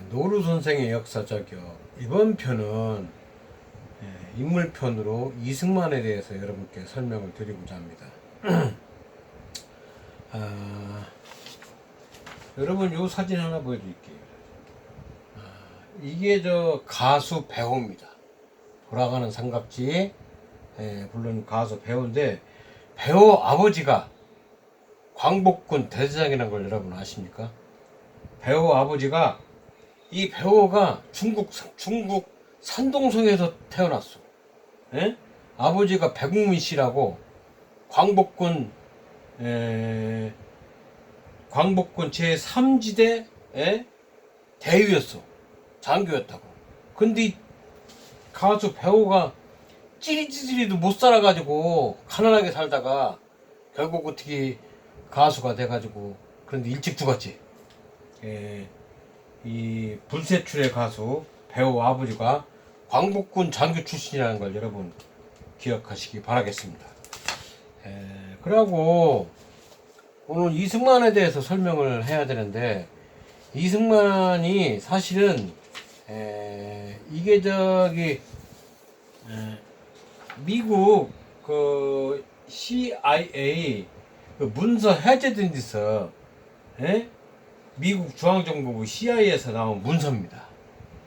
노루 선생의 역사저격 이번 편은 인물편으로 이승만에 대해서 여러분께 설명을 드리고자 합니다. 여러분 요 사진 하나 보여드릴게요. 이게 저 가수 배우입니다. 돌아가는 삼각지 물론 가수 배우인데 배우 아버지가 광복군 대대장이라는 걸 여러분 아십니까? 배우 아버지가 이 배우가 중국 산동성에서 태어났어. 예? 아버지가 백웅민 씨라고 광복군 제3지대 대위였어. 장교였다고. 근데 이 가수 배우가 찌리찌리도 못 살아가지고 가난하게 살다가 결국 어떻게 가수가 돼가지고 그런데 일찍 죽었지. 이 불세출의 가수 배우 아버지가 광복군 장교 출신이라는 걸 여러분 기억하시기 바라겠습니다. 그러고 오늘 이승만에 대해서 설명을 해야 되는데 이승만이 사실은 이게 저기 미국 그 CIA 그 문서 해제된 데서 미국 중앙정보부 CIA에서 나온 문서입니다.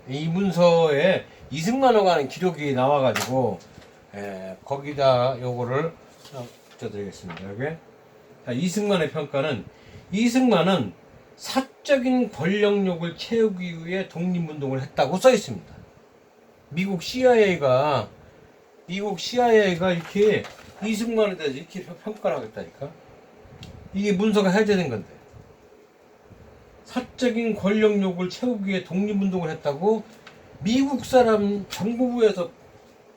이 문서에 이승만에 관한 기록이 나와가지고 거기다 요거를 붙여드리겠습니다. 여기 이승만의 평가는 이승만은 사적인 권력욕을 채우기 위해 독립운동을 했다고 써 있습니다. 미국 CIA가 이렇게 이승만에 대해서 이렇게 평가를 하겠다니까. 이게 문서가 해제된 건데. 사적인 권력욕을 채우기 위해 독립운동을 했다고 미국 사람 정보부에서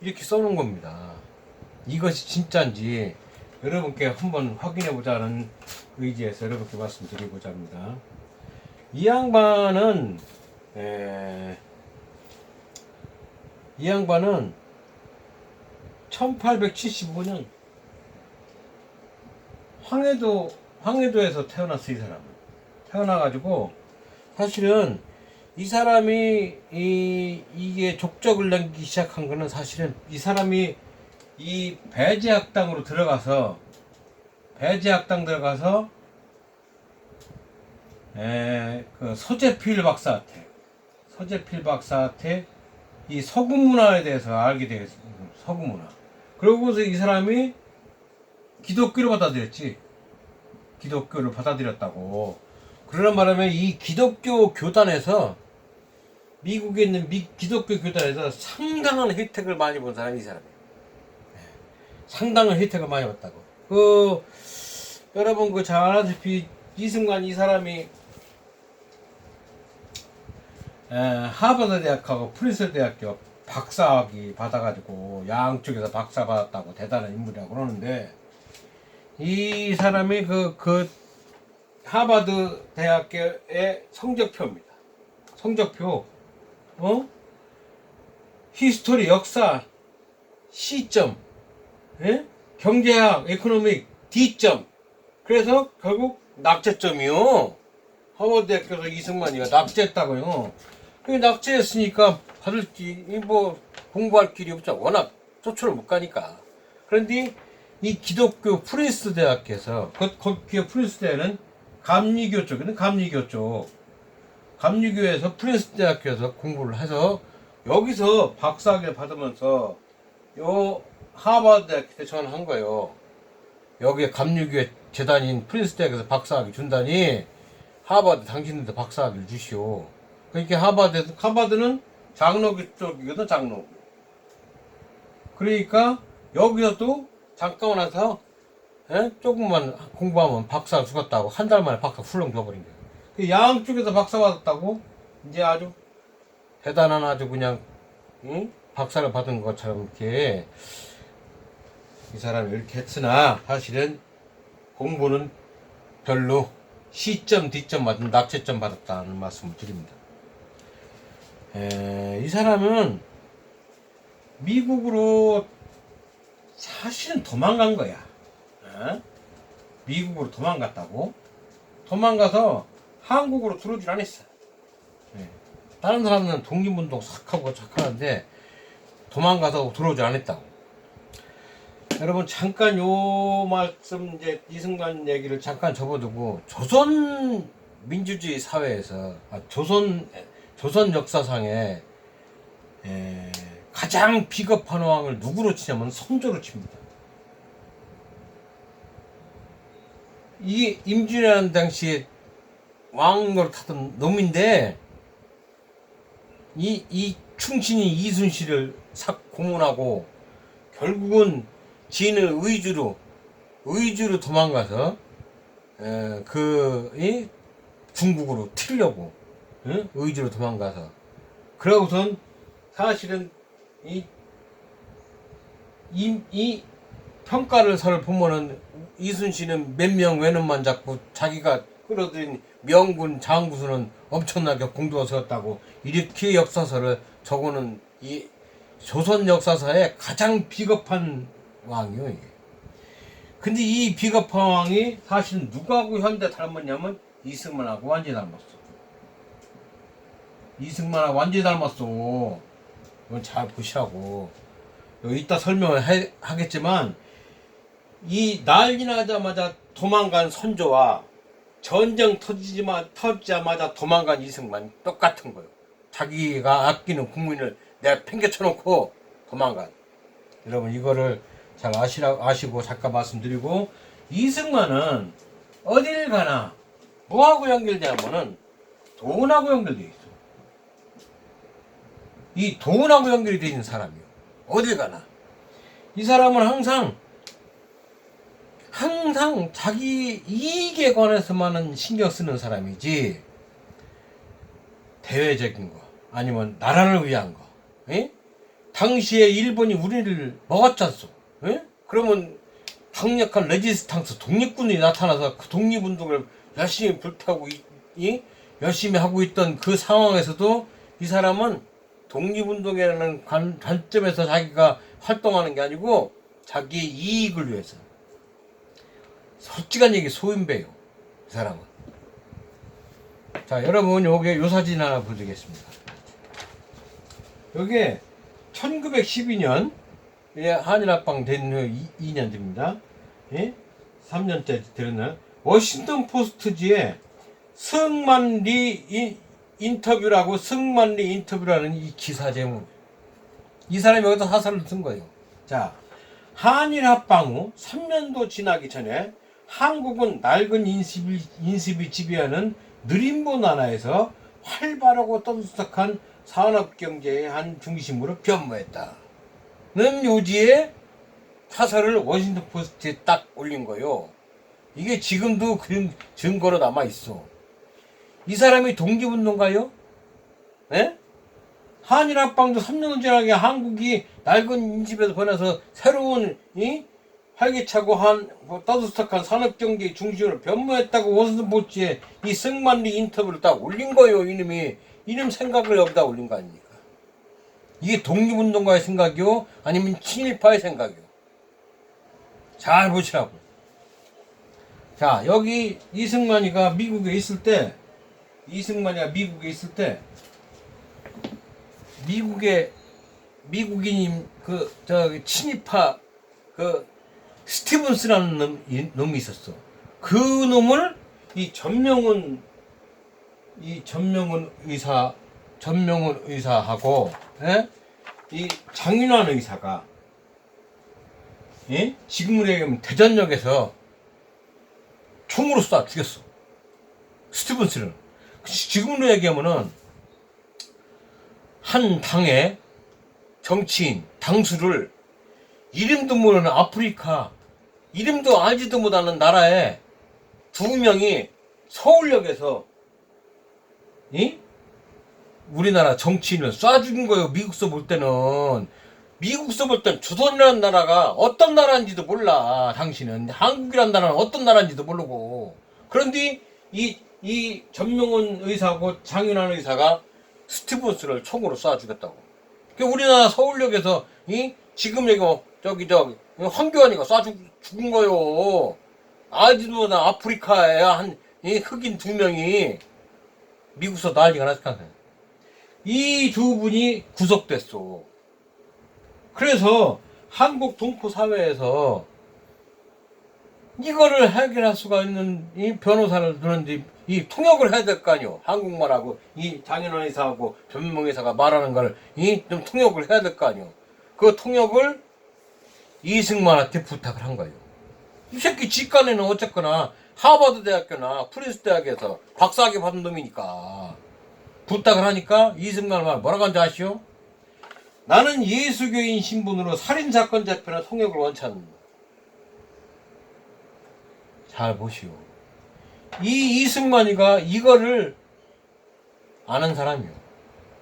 이렇게 써놓은 겁니다. 이것이 진짜인지 여러분께 한번 확인해보자는 의지에서 여러분께 말씀드리고자 합니다. 이 양반은 1875년 황해도에서 태어났어. 이 사람은 태어나가지고 사실은 이 사람이 이게 족적을 남기기 시작한 거는 사실은 이 사람이 이 배제학당으로 들어가서 그 서재필 박사한테 이 서구 문화에 대해서 알게 되겠습니다. 서구 문화. 그러고서 이 사람이 기독교를 받아들였다고. 그러는 바람에 이 기독교 교단에서 미국에 있는 기독교 교단에서 상당한 혜택을 많이 본 사람이 이 사람이에요. 상당한 혜택을 많이 받다고. 여러분 잘 아시다시피 이승만 이 사람이 하버드 대학하고 프린스 대학교 박사학위 받아가지고 양쪽에서 박사 받았다고 대단한 인물이라고 그러는데 이 사람이 그 하버드 대학교의 성적표입니다. 성적표, 히스토리 역사 C점, 경제학 에코노믹 D점. 그래서 결국 낙제점이요. 하버드 대학교에서 이승만이가 낙제했다고요. 그 낙제했으니까 받을 공부할 길이 없죠. 워낙 소출을 못 가니까. 그런데 이 기독교 프린스 대학에서 거기 프린스 대는 감리교 쪽이거든. 감리교에서 프린스 대학교에서 공부를 해서 여기서 박사학위를 받으면서 요 하버드 대학교에 전화한 거예요. 여기에 감리교의 재단인 프린스 대학에서 박사학위 준다니 하버드 당신들도 박사학위를 주시오. 그러니까 하버드는 장로교 쪽이거든. 장로교. 그러니까 여기서도 잠깐 와서 조금만 공부하면 박사 죽었다고 한 달 만에 박사 훌렁 줘버린 거예요. 양쪽에서 박사 받았다고 이제 아주 대단한 아주 그냥 박사를 받은 것처럼 이렇게 이 사람이 이렇게 했으나 사실은 공부는 별로 C점 D점 받은 낙제점 받았다는 말씀을 드립니다. 이 사람은 미국으로 사실은 도망간 거야. 미국으로 도망갔다고. 도망가서 한국으로 들어오질 않았어. 예. 다른 사람은 독립운동 싹 하고 착하는데 도망가서 들어오지 않았다고. 여러분 잠깐 요 말씀 이제 이승만 얘기를 잠깐 접어두고 조선 민주주의 사회에서 조선 역사상에 가장 비겁한 왕을 누구로 치냐면 선조로 칩니다. 이게 임진왜란 당시에 왕으로 타던 놈인데 이 충신이 이순신을 싹 고문하고 결국은 지인을 의주로 도망가서 이 중국으로 튀려고 의주로 도망가서 그러고선 사실은 이 평가를 보면은 이순신은 몇 명 외놈만 잡고 자기가 끌어들인 명군 장구수는 엄청나게 공도가 세웠다고 이렇게 역사서를 적어는 이 조선 역사사의 가장 비겁한 왕이요 이게. 근데 이 비겁한 왕이 사실은 누구하고 현대 닮았냐면 이승만하고 완전히 닮았어. 이승만하고 완전히 닮았어. 이건 잘 보시라고. 이따 설명을 하겠지만 이 난리 나자마자 도망간 선조와 전쟁 터지자마자 도망간 이승만 똑같은 거예요. 자기가 아끼는 국민을 내가 팽개쳐놓고 도망간. 여러분 이거를 잘 아시고 잠깐 말씀드리고, 이승만은 어딜 가나 뭐하고 연결되냐면은 돈하고 연결되어 있어. 이 돈하고 연결이 되어 있는 사람이요. 어딜 가나. 이 사람은 항상 자기 이익에 관해서만은 신경 쓰는 사람이지 대외적인 거 아니면 나라를 위한 거. 에? 당시에 일본이 우리를 먹었잖소. 에? 그러면 강력한 레지스탕스 독립군이 나타나서 그 독립운동을 열심히 불태우고 열심히 하고 있던 그 상황에서도 이 사람은 독립운동이라는 관점에서 자기가 활동하는 게 아니고 자기의 이익을 위해서. 솔직한 얘기 소인배요. 이 사람은. 자, 여러분 요게 요 사진 하나 보여드리겠습니다. 요게 1912년 한일합방 된 후 2년 됩니다. 예? 3년째 되는 워싱턴 포스트지에 승만리 인터뷰라는 이 기사 제목. 이 사람이 여기다 사설을 쓴 거예요. 자, 한일합방 후 3년도 지나기 전에 한국은 낡은 인습이 지배하는 느림보 나라에서 활발하고 떠들썩한 산업경제의 한 중심으로 변모했다. 는 요지에 사설을 워싱턴 포스트에 딱 올린 거예요. 이게 지금도 그 증거로 남아 있어. 이 사람이 독립운동가요? 예? 한일합방도 3년 지나게 한국이 낡은 인집에서 변해서 새로운 활기차고 떠들썩한 산업경제의 중심으로 변모했다고 워싱턴 포스트에 이 승만리 인터뷰를 딱 올린 거예요. 이놈 생각을 여기다 올린 거 아닙니까? 이게 독립운동가의 생각이요? 아니면 친일파의 생각이요? 잘 보시라고. 자, 여기 이승만이가 미국에 있을 때 미국인 친일파 스티븐스라는 놈이 있었어. 그 놈을 이 전명훈 의사하고 이 장윤환 의사가 지금으로 얘기하면 대전역에서 총으로 쏴 죽였어. 스티븐스를. 지금으로 얘기하면은 한 당의 정치인 당수를 이름도 모르는 아프리카 이름도 알지도 못하는 나라에 2명이 서울역에서 우리나라 정치인을 쏴 죽인 거예요. 미국서 볼 때는 조선이라는 나라가 어떤 나라인지도 몰라. 당신은 한국이라는 나라는 어떤 나라인지도 모르고. 그런데 이 전명훈 의사하고 장윤환 의사가 스티븐스를 총으로 쏴 죽였다고. 우리나라 서울역에서 지금 얘기하면 황교안이가 쏴 죽은 거요. 알지도 못한 아프리카에 한 흑인 2명이 미국서 난리가 났을 거야. 이 두 분이 구속됐어. 그래서 한국 동포 사회에서 이거를 해결할 수가 있는 이 변호사를 두는데 이 통역을 해야 될 거 아니오. 한국말하고 이 장인원 의사하고 전문명 의사가 말하는 걸 이 좀 통역을 해야 될 거 아니오. 그 통역을 이승만한테 부탁을 한 거예요. 이 새끼 직관에는 어쨌거나 하버드 대학교나 프린스 대학에서 박사학위 받은 놈이니까 부탁을 하니까 이승만 말 뭐라고 한지 아시오? 나는 예수교인 신분으로 살인사건 재판의 통역을 원치 않는다. 잘 보시오. 이 이승만이가 이거를 아는 사람이요.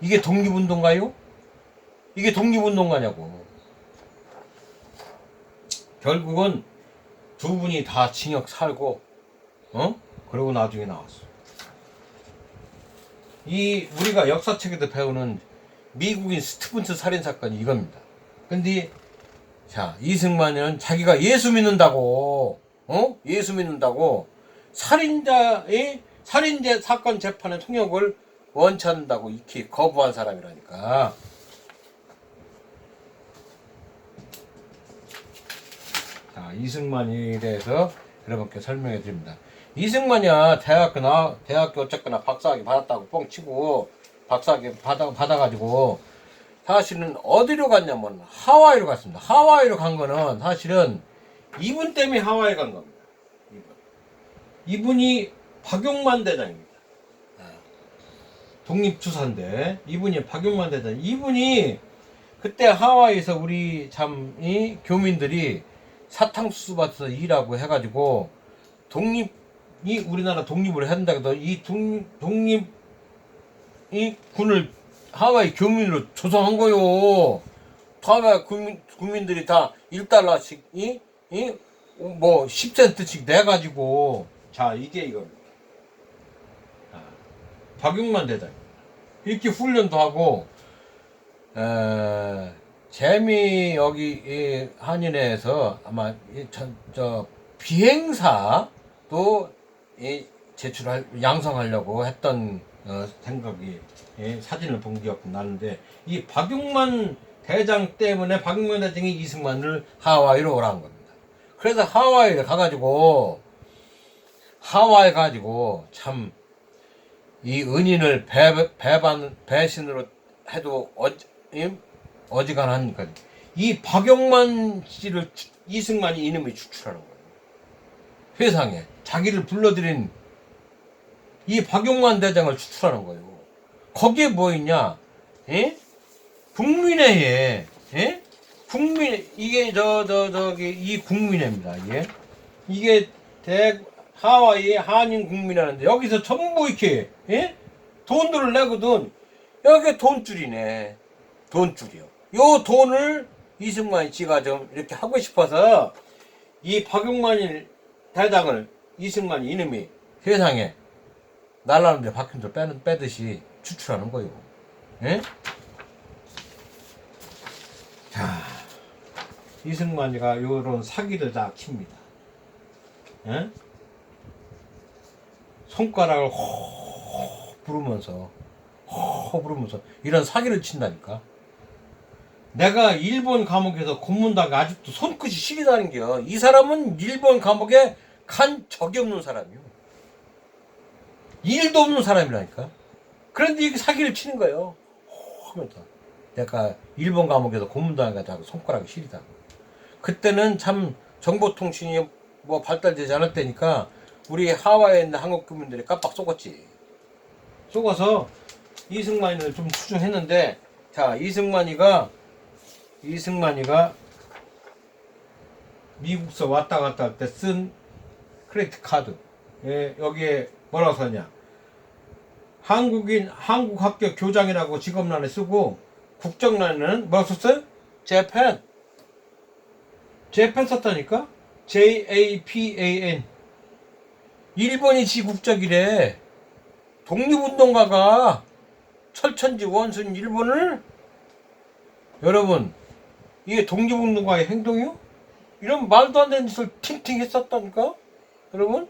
이게 독립운동가요? 이게 독립운동가냐고. 결국은 두 분이 다 징역 살고, 그러고 나중에 나왔어. 이 우리가 역사책에도 배우는 미국인 스티븐스 살인 사건이 이겁니다. 근데 자, 이승만은 자기가 예수 믿는다고, 예수 믿는다고 살인자의 살인죄 사건 재판의 통역을 원치 않는다고 이렇게 거부한 사람이라니까. 자, 이승만에 대해서 여러분께 설명해 드립니다. 이승만이야 대학교 어쨌거나 박사학위 받았다고 뻥치고 박사학위 받아가지고 사실은 어디로 갔냐면 하와이로 갔습니다. 하와이로 간 거는 사실은 이분 때문에 하와이 간 겁니다. 이분이 박용만 대장입니다. 독립투사인데 이분이 박용만 대장. 이분이 그때 하와이에서 우리 참 이 교민들이 사탕수수 밭에서 일하고 해가지고 독립이 우리나라 독립을 한다 해도 이 독립 이 군을 하와이 교민으로 조성한 거요. 하와이 국민들이 다 1달러씩 뭐 10센트씩 내가지고 자 이게 이겁니다. 박용만 대장 이렇게 훈련도 하고 재미 여기 한인회에서 아마 저 비행사도 양성하려고 했던 생각이 사진을 본 기억도 나는데 이 박용만 대장 때문에 박용만 대장이 이승만을 하와이로 오라는 겁니다. 그래서 하와이를 가가지고 참 이 은인을 배신으로 해도 어지간하니까 이 박용만 씨를 이승만이 이놈이 추출하는 거예요. 세상에 자기를 불러들인 이 박용만 대장을 추출하는 거예요. 거기에 뭐 있냐? 국민회에 이게 저기 이 국민회입니다. 이게 하와이 한인 국민회인데 여기서 전부 이렇게 돈들을 내거든. 여기 돈줄이네. 돈줄이요. 요 돈을 이승만이 지가 좀 이렇게 하고 싶어서 이 박용만 대장을 이승만이 이놈이 세상에 날라는데 박힌들 빼듯이 추출하는 거예요. 자, 이승만이가 요런 사기를 다 칩니다. 손가락을 부르면서 이런 사기를 친다니까. 내가 일본 감옥에서 고문당해 아직도 손끝이 시리다는겨. 이 사람은 일본 감옥에 간 적이 없는 사람이요. 일도 없는 사람이라니까. 그런데 이게 사기를 치는 거예요. 하면서 내가 일본 감옥에서 고문당해가지고 손가락이 시리다. 그때는 참 정보통신이 뭐 발달되지 않을 때니까 우리 하와이에 있는 한국 국민들이 깜빡 속았지. 속아서 이승만이를 좀 추종했는데, 자, 이승만이가 미국서 왔다 갔다 할 때 쓴 크레디트 카드 여기에 뭐라고 썼냐? 한국 합격 교장이라고 직업란에 쓰고 국적란에는 뭐라고 썼어요? 재팬 썼다니까? JAPAN. 일본이 지 국적이래. 독립운동가가 철천지 원수인 일본을, 여러분 이게 독립운동가의 행동이요? 이런 말도 안 되는 짓을 팅팅 했었다니까 여러분.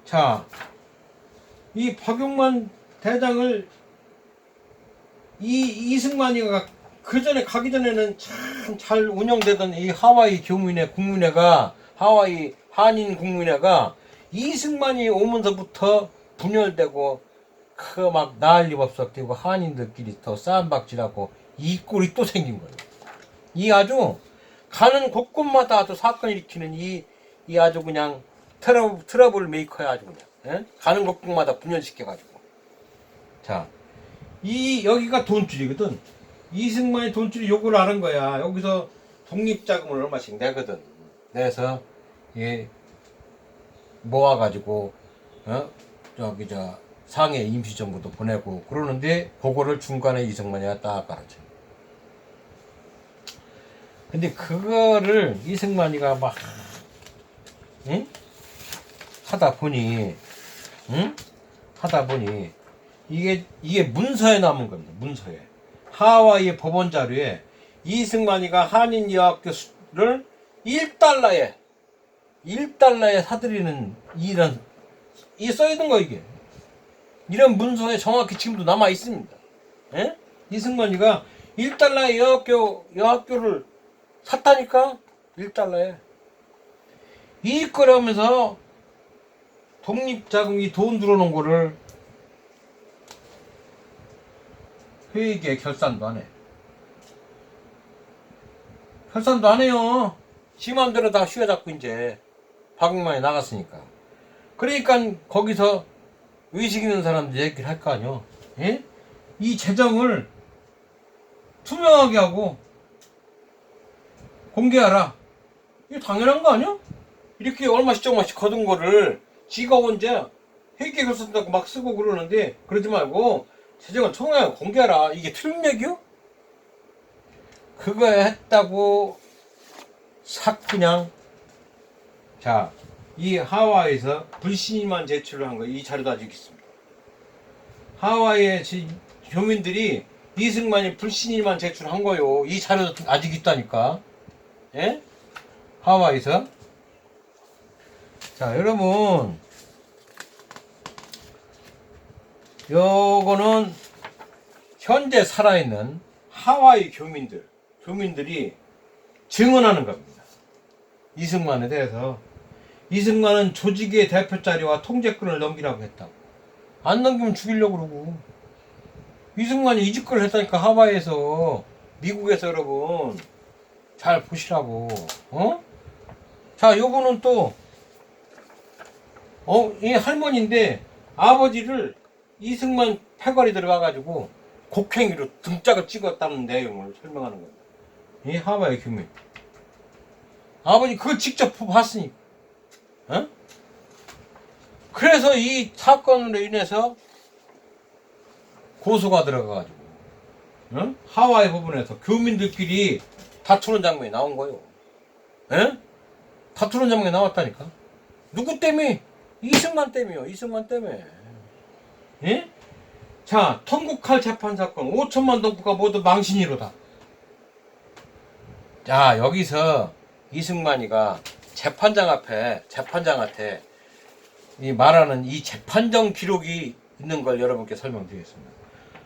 자, 이 박용만 대장을 이승만이가 그 전에 가기 전에는 참 잘 운영되던 이 하와이 교민회 국민회가 하와이 한인 국민회가 이승만이 오면서부터 분열되고 그 막 난리법석 되고 한인들끼리 더 싸움박질하고 이 꼴이 또 생긴 거예요. 이 아주 가는 곳곳마다 아주 사건 일으키는 이 아주 그냥 트러블 메이커야 아주 그냥. 예? 가는 곳곳마다 분열시켜가지고. 자, 여기가 돈줄이거든. 이승만이 돈줄이 요걸 아는 거야. 여기서 독립자금을 얼마씩 내거든. 내서 예 모아가지고 저기 상해 임시정부도 보내고 그러는데 그거를 중간에 이승만이 딱 깔아줘. 근데 그거를 이승만이가 막 하다 보니 이게 문서에 남은 겁니다. 문서에 하와이 법원 자료에 이승만이가 한인 여학교를 1달러에 사들이는 이 써있는 거 이게 이런 문서에 정확히 지금도 남아 있습니다. 예? 이승만이가 1달러에 여학교를 샀다니까 1달러에 이 거라면서 독립자금이 돈 들어놓은 거를 회의계 결산도 안 해. 결산도 안 해요. 지 맘대로 다 휘어잡고 이제 박용만이 나갔으니까. 그러니까 거기서 의식 있는 사람들 얘기를 할 거 아니요. 예? 이 재정을 투명하게 하고 공개하라. 이게 당연한 거 아니야? 이렇게 얼마씩 조금씩 거둔 거를 지가 언제 회계 결산다고 막 쓰고 그러는데 그러지 말고 재정을 투명하게 공개하라. 이게 틀린 얘기요? 그거 했다고 싹 그냥. 자, 이 하와이에서 불신임만 제출을 한 거 이 자료도 아직 있습니다. 하와이의 교민들이 이승만이 불신임만 제출한 거요. 이 자료도 아직 있다니까. 예? 하와이에서. 자, 여러분 요거는 현재 살아있는 하와이 교민들이 증언하는 겁니다. 이승만에 대해서. 이승만은 조직의 대표 자리와 통제권을 넘기라고 했다고. 안 넘기면 죽이려고 그러고. 이승만이 이 짓거리를 했다니까. 하와이에서 미국에서 여러분 잘 보시라고. 자, 요거는 또 이 할머니인데 아버지를 이승만 패거리 들어가가지고 곡행위로 등짝을 찍었다는 내용을 설명하는 겁니다. 이 하와이 교민. 아버지 그걸 직접 봤으니까. 그래서 이 사건으로 인해서 고소가 들어가가지고 하와이 법원에서 교민들끼리 다투는 장면이 나온 거예요. 다투는 장면이 나왔다니까. 누구 때문에? 이승만 때문이요. 이승만 때문에. 예? 자, 통곡할 재판 사건 5천만 동포가 모두 망신이로다. 자, 여기서 이승만이가 재판장한테 이 말하는 이 재판정 기록이 있는 걸 여러분께 설명드리겠습니다.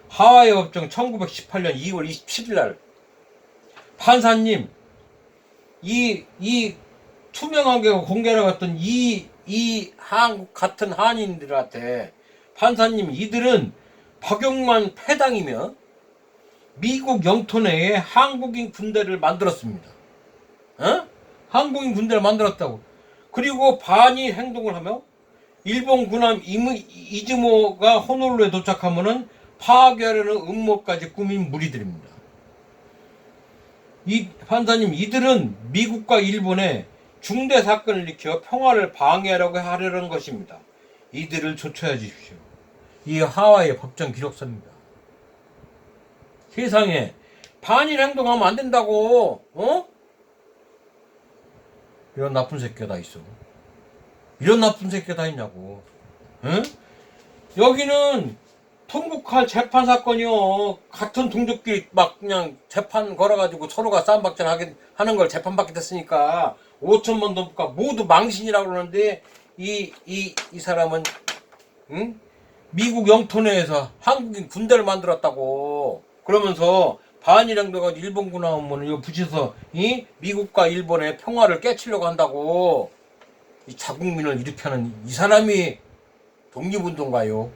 하와이 법정 1918년 2월 27일 날 판사님 이 투명하게 공개하러 갔던 이 한국 같은 한인들한테 판사님 이들은 박용만 패당이며 미국 영토 내에 한국인 군대를 만들었습니다. 한국인 군대를 만들었다고. 그리고 반일 행동을 하며 일본 군함 이즈모가 호놀루에 도착하면은 파괴하려는 음모까지 꾸민 무리들입니다. 이 판사님 이들은 미국과 일본에 중대 사건을 일으켜 평화를 방해하려고 하려는 것입니다. 이들을 조처해 주십시오. 이 하와이의 법정 기록서입니다. 세상에 반일 행동하면 안 된다고. 이런 나쁜 새끼가 다 있어. 이런 나쁜 새끼가 다 있냐고. 여기는 통곡할 재판 사건이요. 같은 동족끼리 막 그냥 재판 걸어가지고 서로가 싸움박질 하는 걸 재판받게 됐으니까 5천만 동포가 모두 망신이라고 그러는데 이 사람은 미국 영토 내에서 한국인 군대를 만들었다고. 그러면서 반이랑 돼가 일본군 나오면 이거 붙여서 이 미국과 일본의 평화를 깨치려고 한다고. 이 자국민을 일으켜는 이 사람이 독립운동가요.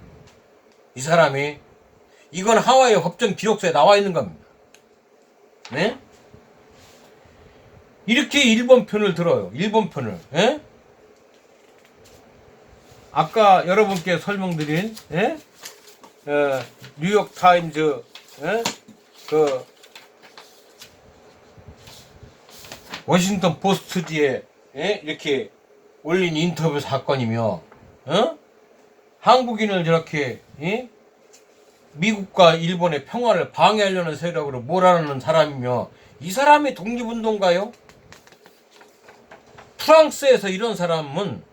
이 사람이. 이건 하와이 법정 기록서에 나와 있는 겁니다. 네? 이렇게 일본 편을 들어요. 일본 편을. 예? 아까 여러분께 설명드린 예? 뉴욕 타임즈 예? 그 워싱턴 포스트지에 예? 이렇게 올린 인터뷰 사건이며 어? 한국인을 저렇게 예? 미국과 일본의 평화를 방해하려는 세력으로 몰아넣는 사람이며 이 사람이 독립운동가요? 프랑스에서 이런 사람은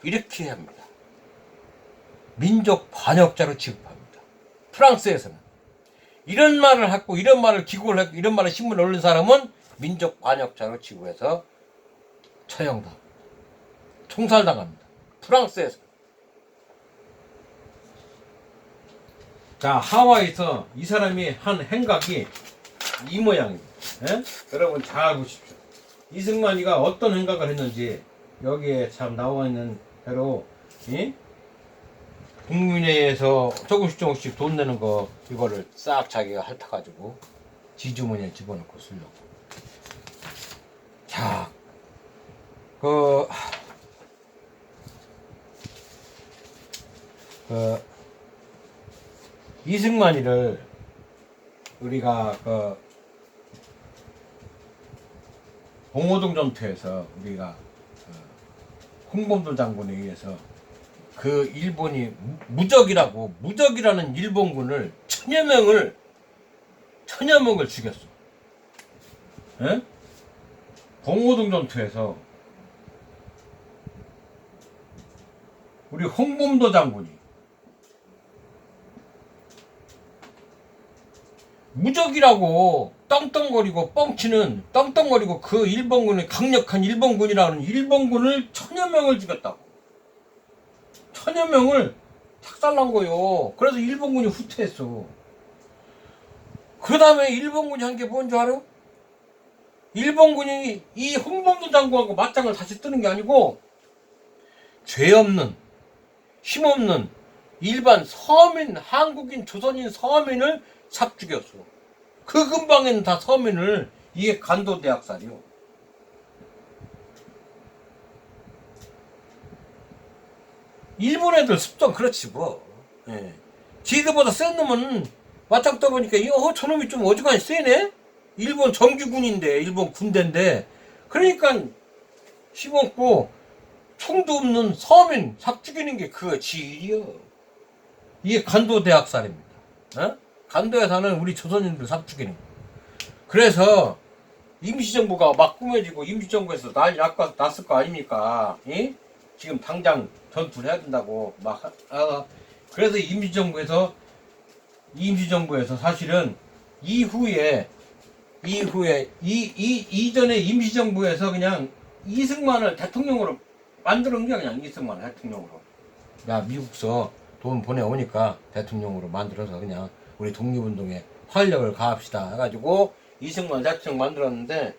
이렇게 합니다. 민족 반역자로 취급합니다. 프랑스에서는 이런 말을 하고 이런 말을 기고를 했고 이런 말을 신문에 올린 사람은 민족 반역자로 취급해서 처형당 총살당합니다. 프랑스에서. 자, 하와이에서 이 사람이 한 행각이 이 모양입니다. 예? 여러분 잘 보십시오. 이승만이가 어떤 행각을 했는지 여기에 참 나와 있는 대로 예? 국민회의에서 조금씩 돈 내는 거 이거를 싹 자기가 핥아가지고 지주머니에 집어넣고 쓰려고. 자, 이승만이를 우리가 봉오동 전투에서 우리가 홍범도 장군에 의해서 그 일본이 무적이라는 일본군을 천여 명을 죽였어. 에? 봉오동 전투에서 우리 홍범도 장군이 무적이라고 떵떵거리고 뻥치는 떵떵거리고 그 일본군의 강력한 일본군이라는 일본군을 천여 명을 죽였다고. 천여 명을 착살난 거요. 그래서 일본군이 후퇴했어. 그 다음에 일본군이 한 게 뭔 줄 알아? 일본군이 이 홍범도 장군하고 맞짱을 다시 뜨는 게 아니고 죄 없는 힘없는 일반 서민, 한국인 조선인 서민을 삽 죽였어. 그 근방에는 다 서민을. 이게 간도대학살이요. 일본 애들 습성 그렇지 뭐. 예. 지들보다 센 놈은 맞짱 떠보니까 저놈이 좀 어지간히 세네? 일본 정규군인데 일본 군대인데 그러니까 힘없고 총도 없는 서민 삽 죽이는 게 그거 지일이요. 이게 간도대학살입니다. 어? 간도에 사는 우리 조선인들 삽 죽이는 거. 그래서 임시정부가 막 꾸며지고 임시정부에서 난리 났을 거 아닙니까? 예? 지금 당장 전투를 해야 된다고 막 그래서 임시정부에서 사실은 이전에 임시정부에서 그냥 이승만을 대통령으로 만드는 게 그냥 이승만을 대통령으로. 야, 미국서 돈 보내오니까 대통령으로 만들어서 그냥 우리 독립운동에 활력을 가합시다 해가지고 이승만 대통령 만들었는데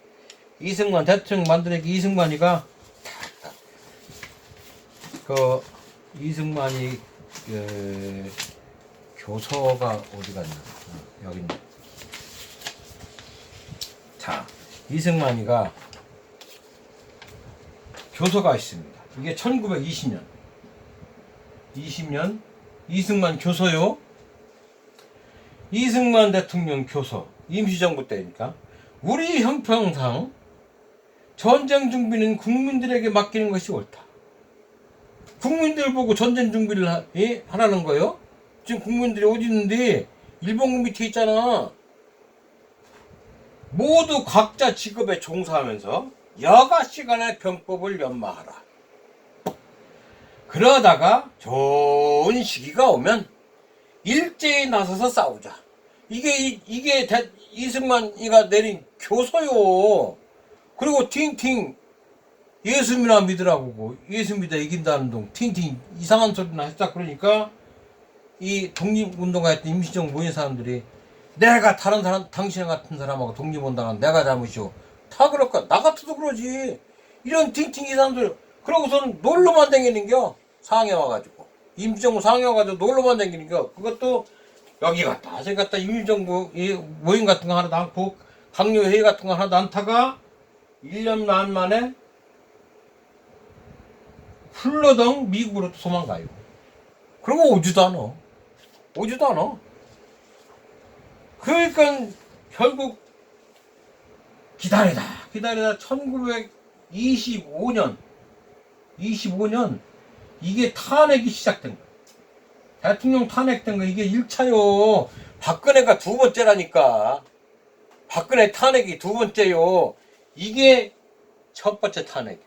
이승만 대통령 만드니까 이승만이가 이승만이 교서가 어디 갔나? 여기 있네. 자, 이승만이가 교서가 있습니다. 이게 1920년 이승만 교서요. 이승만 대통령 교서. 임시정부 때니까 우리 형평상 전쟁 준비는 국민들에게 맡기는 것이 옳다. 국민들 보고 전쟁 준비를 하라는 거예요. 지금 국민들이 어디 있는데 일본군 밑에 있잖아. 모두 각자 직업에 종사하면서 여가 시간에 병법을 연마하라. 그러다가 좋은 시기가 오면 일제히 나서서 싸우자. 이게 이승만이가 내린 교서요. 그리고 팅팅 예수 믿으라고 예수 믿어 이긴다는 동 팅팅 이상한 소리나 했다. 그러니까 이 독립운동가였던 임시정 모인 사람들이 내가 다른 사람, 당신 같은 사람하고 독립운동한 내가 잘못이오. 다 그럴까? 나 같아도 그러지. 이런 팅팅이 사람들, 그러고서는 놀러만 다니는겨. 상해 와가지고. 임시정부 상해 와가지고 놀러만 다니는겨. 그것도 여기 갔다, 저기 갔다, 임시정부 모임 같은 거 하나도 않고, 강요회의 같은 거 하나도 않다가, 1년 반 만에 훌러덩 미국으로 도망가요. 그러고 오지도 않아. 오지도 않아. 그러니까 결국 기다리다 1925년 이게 탄핵이 시작된 거야. 대통령 탄핵된 거 이게 1차요. 박근혜가 두 번째라니까. 박근혜 탄핵이 두 번째요. 이게 첫 번째 탄핵.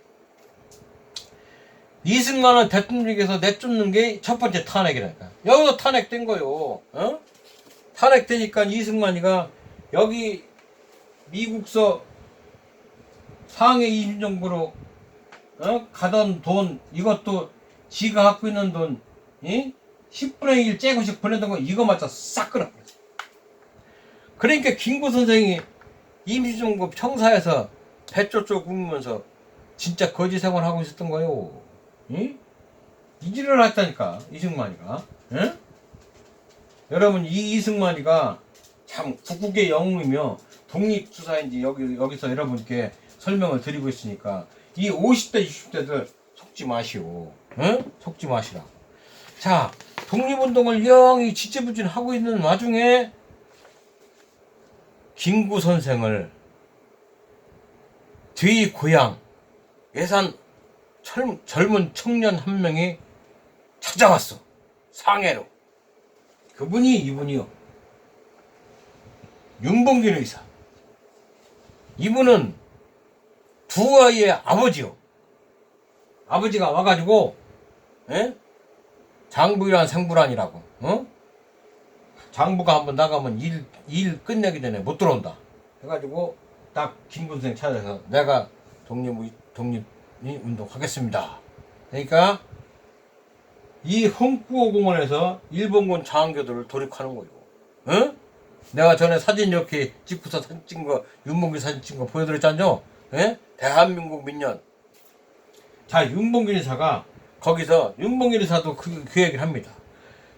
이승만은 대통령에서 내쫓는 게 첫 번째 탄핵이라니까. 여기서 탄핵된 거요. 어? 탄핵되니까 이승만이가 여기 미국서 상해 임시정부로 가던 돈, 이것도 지가 갖고 있는 돈 10분의 1 째고씩 보내던 거 이거마저 싹 끊어버렸어. 그러니까 김구 선생이 임시정부 청사에서 배쫄쫄 굶으면서 진짜 거지 생활하고 있었던 거요. 이지를 했다니까 이승만이가. 여러분, 이 이승만이가 참 구국의 영웅이며 독립투사인지 여기서 여러분께 설명을 드리고 있으니까 이 50대 60대들 속지 마시오. 속지 마시라. 자, 독립운동을 영이 지지부진하고 있는 와중에 김구 선생을 저희 고향 예산 젊은 청년 한 명이 찾아왔어. 상해로. 그분이 이분이요. 윤봉길 의사. 이분은 두 아이의 아버지요. 아버지가 와가지고 장부란 생부란이라고. 장부가 한번 나가면 일 끝내기 전에 못 들어온다. 해가지고 딱 김군생 찾아서 내가 독립운동 하겠습니다. 그러니까 이 헝꾸어 공원에서 일본군 장교들을 돌입하는 거예요. 내가 전에 사진 이렇게 찍고서 사진 찍은 거, 윤봉길 사진 찍은 거 보여드렸잖아요. 대한민국 민년. 자, 윤봉길 이사가 거기서 윤봉길 이사도 그 얘기를 합니다.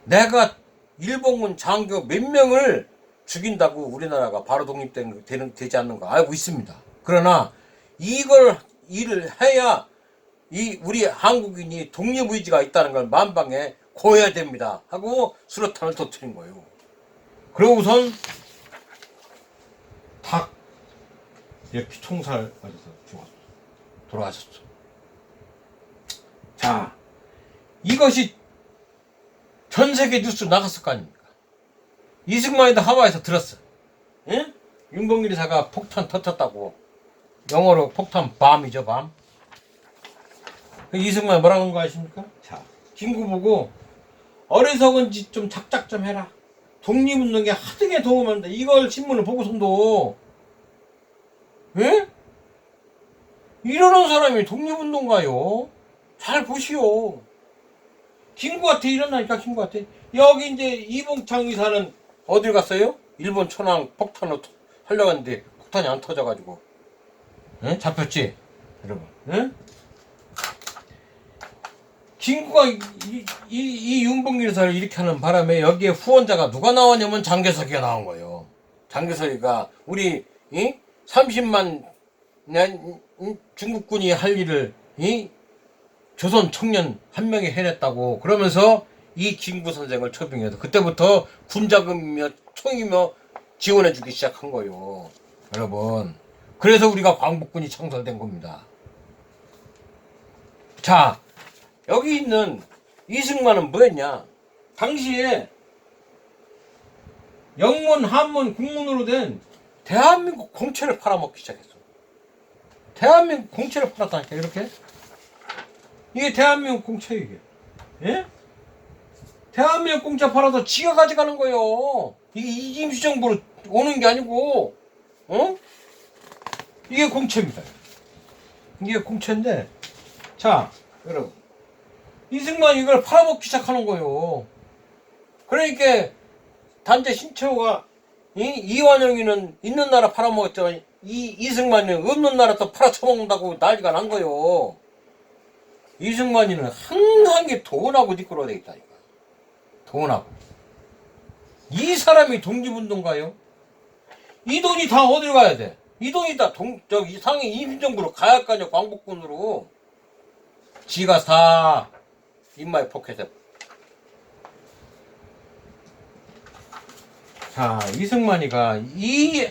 내가 일본군 장교 몇 명을 죽인다고 우리나라가 바로 독립되지 않는 거 알고 있습니다. 그러나 일을 해야 우리 한국인이 독립의지가 있다는 걸 만방에 고해야 됩니다. 하고 수류탄을 터뜨린 거예요. 그러고선 탁 이렇게 총살 맞아서 죽었어. 돌아가셨어. 자, 이것이 전 세계 뉴스 나갔을 거 아닙니까? 이승만이도 하와이에서 들었어. 윤봉길 이사가 폭탄 터졌다고. 영어로 폭탄 밤이죠, 밤. 이승만이 뭐라고 한 거 아십니까? 자, 김구 보고 어리석은 짓 좀 작작 좀 해라. 독립운동에 하등에 도움을 한다. 이걸 신문을 보고선도 이러는 사람이 독립운동가요. 잘 보시오. 김구한테 이런다니까. 김구한테 여기 이제 이봉창 의사는 어딜 갔어요? 일본 천황 폭탄을 하려고 했는데 폭탄이 안 터져가지고 잡혔지 여러분. 김구가 이 윤봉길 의사를 이렇게 하는 바람에 여기에 후원자가 누가 나왔냐면 장개석이가 나온 거예요. 장개석이가 우리 30만 중국군이 할 일을 조선 청년 한 명이 해냈다고 그러면서 이 김구 선생을 처빙해서 그때부터 군자금이며 총이며 지원해주기 시작한 거예요. 여러분, 그래서 우리가 광복군이 창설된 겁니다. 자, 여기 있는 이승만은 뭐였냐? 당시에 영문, 한문, 국문으로 된 대한민국 공채를 팔아먹기 시작했어. 대한민국 공채를 팔았다니까. 이렇게 이게 대한민국 공채예요. 이게 대한민국 공채 팔아서 지가 가져가는 거예요. 이게 임시정부로 오는 게 아니고 이게 공채입니다. 이게 공채인데, 자 여러분, 이승만이 이걸 팔아먹기 시작하는 거예요. 그러니까 단재 신채호가 이완영이는 있는 나라 팔아먹었지만 이승만이는 없는 나라 또 팔아쳐먹는다고 난리가 난 거요. 이승만이는 항상 돈하고 뒷걸어 있다니까. 돈하고. 이 사람이 독립운동가요? 이 돈이 다 어디로 가야 돼? 이 돈이 다 저기 상해 이민정부로 가야 할 거 아니야, 광복군으로. 지가 다 인마에 포켓에. 자, 이승만이가 이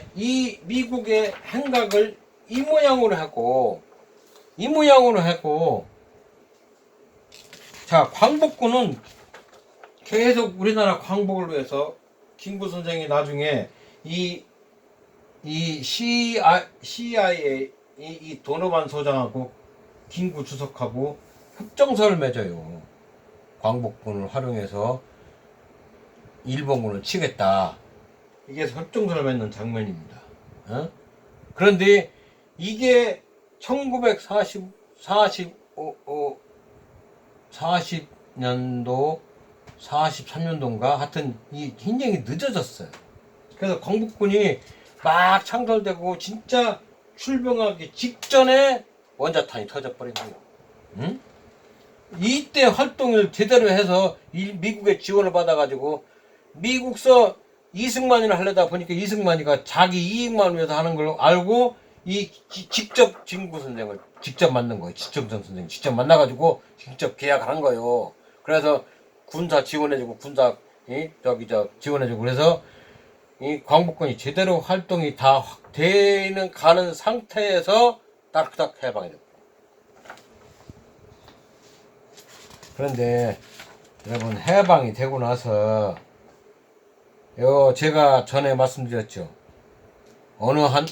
미국의 행각을 이 모양으로 하고, 자, 광복군은 계속 우리나라 광복을 위해서 김구 선생이 나중에 이 CIA 이 도노반 소장하고 김구 주석하고 협정서를 맺어요. 광복군을 활용해서 일본군을 치겠다. 이게 협정서를 맺는 장면입니다. 어? 그런데 이게 40년도 43년도인가 하여튼 이 굉장히 늦어졌어요. 그래서 광복군이 막 창설되고 진짜 출병하기 직전에 원자탄이 터져버린 거예요. 응? 이때 활동을 제대로 해서 미국의 지원을 받아가지고 미국서 이승만이나 하려다 보니까 이승만이가 자기 이익만 위해서 하는 걸 알고 직접 진구 선생을 직접 만난 거예요. 지청전 선생 직접 만나가지고 직접 계약을 한 거예요. 그래서 군사 지원해주고 지원해주고 그래서 이 광복군이 제대로 활동이 다 되는 가는 상태에서 따닥따닥 해방이 됐고. 그런데 여러분 해방이 되고 나서 제가 전에 말씀드렸죠. 어느 한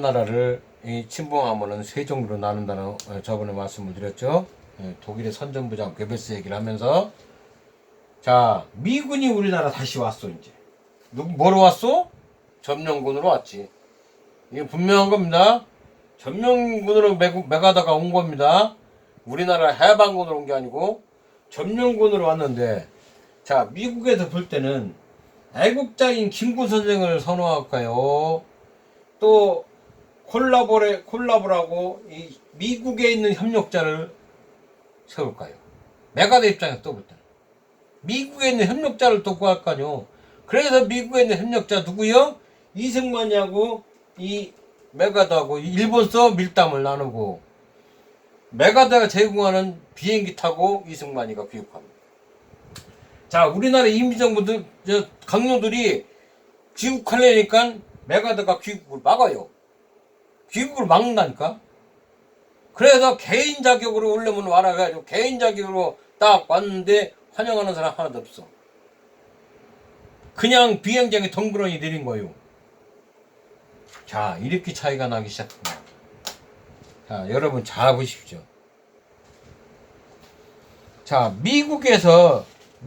나라를 침범하면은 세 종류로 나눈다는 저번에 말씀을 드렸죠. 독일의 선전부장 괴베스 얘기를 하면서 자 미군이 우리나라 다시 왔어 이제. 뭐로 왔어? 점령군으로 왔지. 이게 분명한 겁니다. 점령군으로 매가다가 온 겁니다. 우리나라 해방군으로 온 게 아니고 점령군으로 왔는데 자 미국에서 볼 때는 애국자인 김구 선생을 선호할까요? 또 콜라보라고 이 미국에 있는 협력자를 세울까요? 메가더 입장에서 또 볼 때는 미국에 있는 협력자를 또 구할 거 아니요. 그래서 미국에 있는 협력자 누구요? 이승만이하고 이 메가더하고 일본서 밀담을 나누고 메가더가 제공하는 비행기 타고 이승만이가 귀국합니다. 자, 우리나라 임시정부들 강요들이 귀국하려니까 메가더가 귀국을 막아요. 귀국을 막는다니까. 그래서 개인 자격으로 오려면 와라 해가지고 개인 자격으로 딱 왔는데 환영하는 사람 하나도 없어. 그냥 비행장에 덩그러니 내린 거예요. 자, 이렇게 차이가 나기 시작합니다. 자, 여러분 잘 보십시오. 자, 미국에서